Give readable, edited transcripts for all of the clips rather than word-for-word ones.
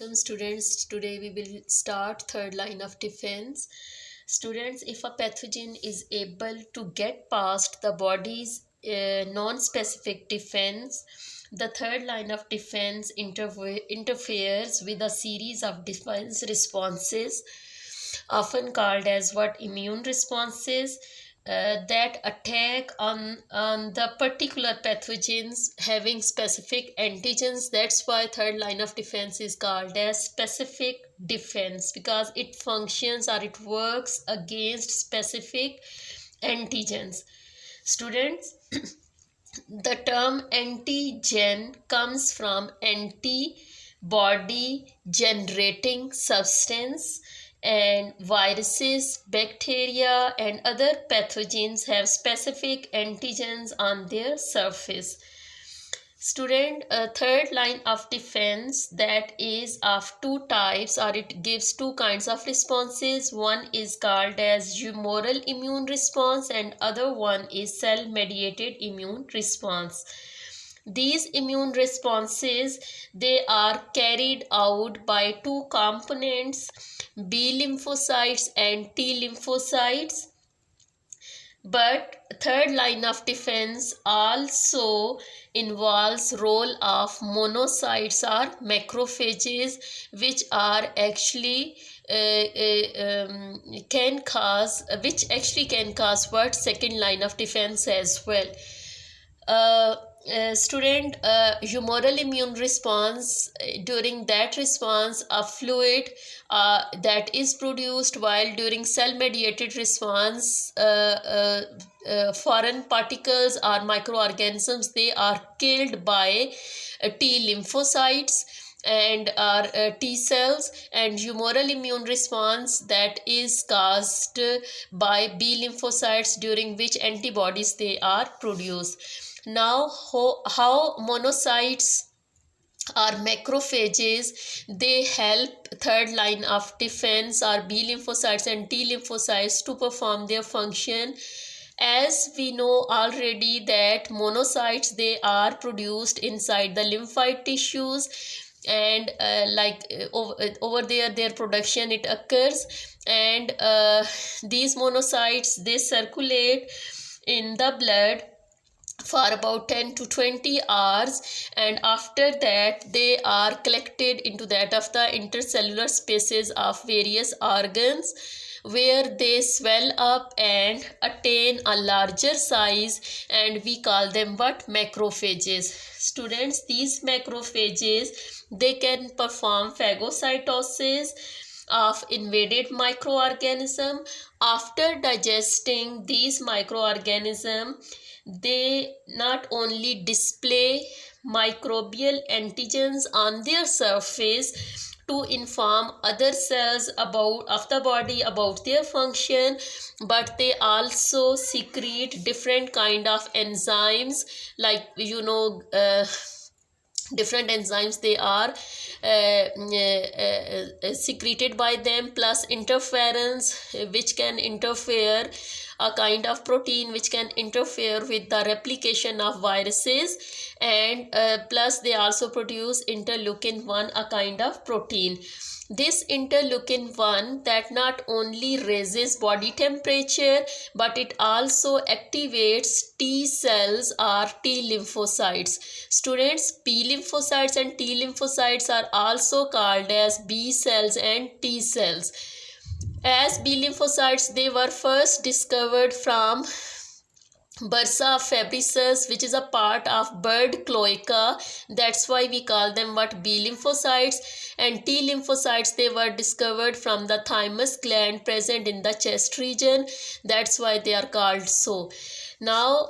welcome students. Today we will start third line of defense. Students, if a pathogen is able to get past the body's non-specific defense, the third line of defense interferes with a series of defense responses, often called as what immune responses, that attack on the particular pathogens having specific antigens. That's why third line of defense is called as specific defense, because it functions or it works against specific antigens. Students, the term antigen comes from antibody generating substance, and viruses, bacteria, and other pathogens have specific antigens on their surface. Student, a third line of defense that is of two types, or it gives two kinds of responses. One is called as humoral immune response and other one is cell mediated immune response. These immune responses, they are carried out by two components, B lymphocytes and T lymphocytes. But third line of defense also involves role of monocytes or macrophages, which are actually can cause what second line of defense as well. Student, humoral immune response, during that response a fluid that is produced, while during cell mediated response foreign particles or microorganisms, they are killed by T lymphocytes and are T cells, and humoral immune response that is caused by B lymphocytes, during which antibodies they are produced. Now, how monocytes or macrophages, they help third line of defense, or B lymphocytes and T lymphocytes, to perform their function. As we know already that monocytes, they are produced inside the lymphoid tissues, and over there their production it occurs, and these monocytes, they circulate in the blood for about 10 to 20 hours, and after that they are collected into that of the intercellular spaces of various organs, where they swell up and attain a larger size, and we call them what? Macrophages. Students, these macrophages, they can perform phagocytosis of invaded microorganism. After digesting these microorganisms, they not only display microbial antigens on their surface to inform other cells of the body about their function, but they also secrete different kind of enzymes, like different enzymes, they are secreted by them, plus interference, which can interfere, a kind of protein which can interfere with the replication of viruses, and plus they also produce interleukin 1, a kind of protein. This interleukin 1, that not only raises body temperature, but it also activates T cells or T lymphocytes. Students, B lymphocytes and T lymphocytes are also called as B cells and T cells. As B lymphocytes, they were first discovered from Bursa fabricis, which is a part of bird cloaca. That's why we call them what? B lymphocytes. And T lymphocytes, they were discovered from the thymus gland present in the chest region. That's why they are called so. Now,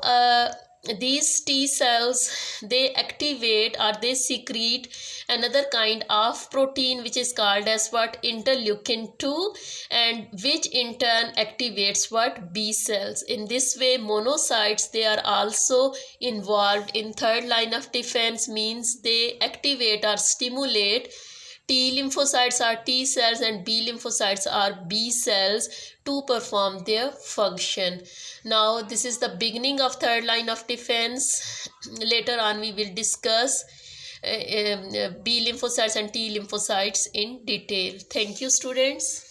these T cells, they activate or they secrete another kind of protein, which is called as what? Interleukin 2, and which in turn activates what? B cells. In this way, monocytes, they are also involved in third line of defense, means they activate or stimulate. T lymphocytes are T cells and B lymphocytes are B cells to perform their function. Now, this is the beginning of third line of defense. Later on we will discuss B lymphocytes and T lymphocytes in detail. Thank you, students.